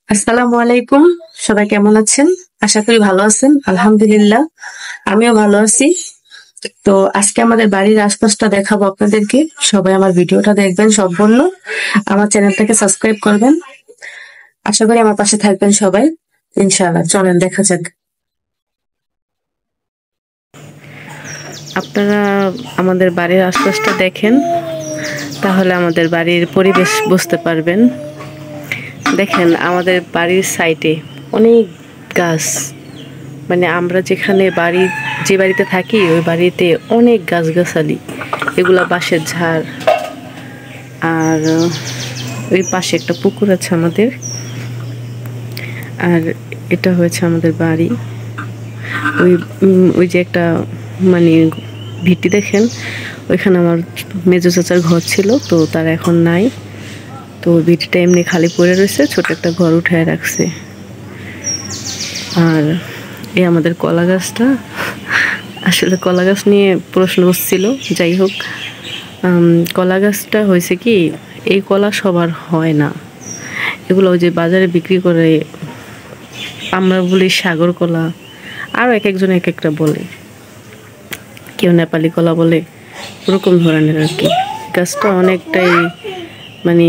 আসসালামু আলাইকুম। সবাই কেমন আছেন? আশা করি ভালো আছেন। আলহামদুলিল্লাহ, আমিও ভালো আছি। তো আজকে আমাদের বাড়ির আশপাশটা দেখাবো আপনাদেরকে। সবাই আমার ভিডিওটা দেখবেন সম্পূর্ণ। আমার চ্যানেলটাকে সাবস্ক্রাইব করবেন। আশা করি আমার পাশে থাকবেন সবাই। ইনশাআল্লাহ, চলেন দেখা যাক। আপনারা আমাদের বাড়ির আশপাশটা দেখেন, তাহলে আমাদের বাড়ির পরিবেশ বুঝতে পারবেন। দেখেন, আমাদের বাড়ির সাইডে অনেক গাছ, মানে আমরা যে বাড়িতে থাকি ওই বাড়িতে অনেক গাছগাছালি, এগুলা বাঁশের ঝাড়। আর ওই পাশে একটা পুকুর আছে আমাদের। আর এটা হয়েছে আমাদের বাড়ি। ওই যে একটা মানে ভিটি দেখেন, ওইখানে আমার মেজো চাচার ঘর ছিল, তো তার এখন নাই। তো ভিটিটা এমনি খালি পড়ে রয়েছে, ছোট একটা ঘর উঠায় রাখছে। আর এই আমাদের কলা গাছটা, আসলে কলা গাছ নিয়ে প্রশ্ন হচ্ছিল। যাই হোক, কলা গাছটা হয়েছে কি, এই কলা সবার হয় না। এগুলো ওই যে বাজারে বিক্রি করে, আমরা বলি সাগর কলা, আরও এক একজন এক একটা বলে, কেউ নেপালি কলা বলে, ওরকম ধরনের আর কি। গাছটা অনেকটাই মানে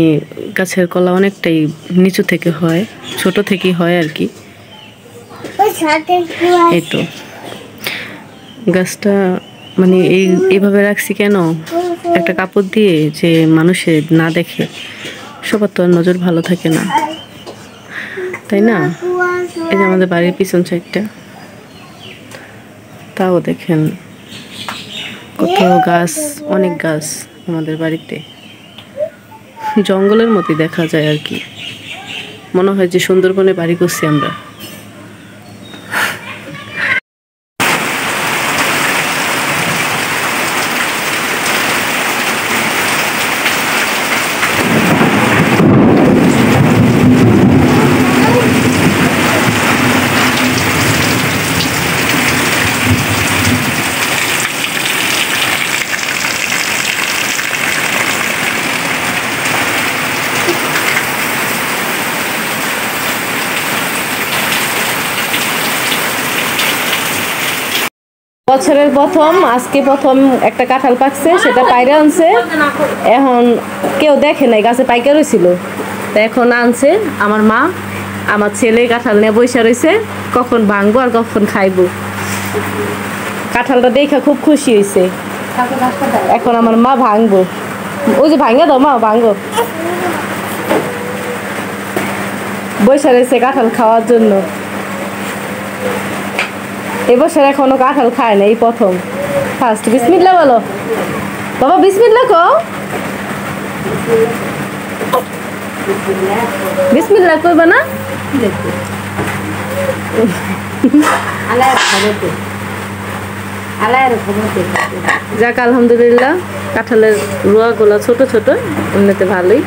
গাছের কলা অনেকটাই নিচু থেকে হয়, ছোট থেকেই হয় আর কি। এই তো গাছটা মানে এইভাবে রাখছি কেন, একটা কাপড় দিয়ে, যে মানুষে না দেখে। সবার তো আর নজর ভালো থাকে না, তাই না? এই যে আমাদের বাড়ির পিছন সাইডটা, তাও দেখেন কত গাছ, অনেক গাছ আমাদের বাড়িতে। জঙ্গলের মতোই দেখা যায় আর কি, মনে হয় যে সুন্দরবনে বাড়ি করছি আমরা। বছরের আজকে প্রথম একটা কাঁঠাল পাকছে, সেটা পাইরে আনছে। এখন কেউ দেখে নাই, গাছে পাইকা রয়েছিল, তা এখন আনছে আমার মা। আমার ছেলে কাঁঠাল নিয়ে বসে রয়েছে, কখন ভাঙবো আর কখন খাইবো। কাঁঠালটা দেখে খুব খুশি হয়েছে। এখন আমার মা ভাঙবো। ওই যে ভাঙে দাও মা, ভাঙবো। বসে রয়েছে কাঁঠাল খাওয়ার জন্য। এবছর এখনো কাঁঠাল খায় না, এই প্রথম ফার্স্ট। বিসমিল্লাহ বলো বাবা, বিসমিল্লাহ কও। বিসমিল্লাহ কইবা না? যাক, আলহামদুলিল্লাহ, কাঁঠালের রুয়া গুলা ছোট ছোট, এমনিতে ভালোই।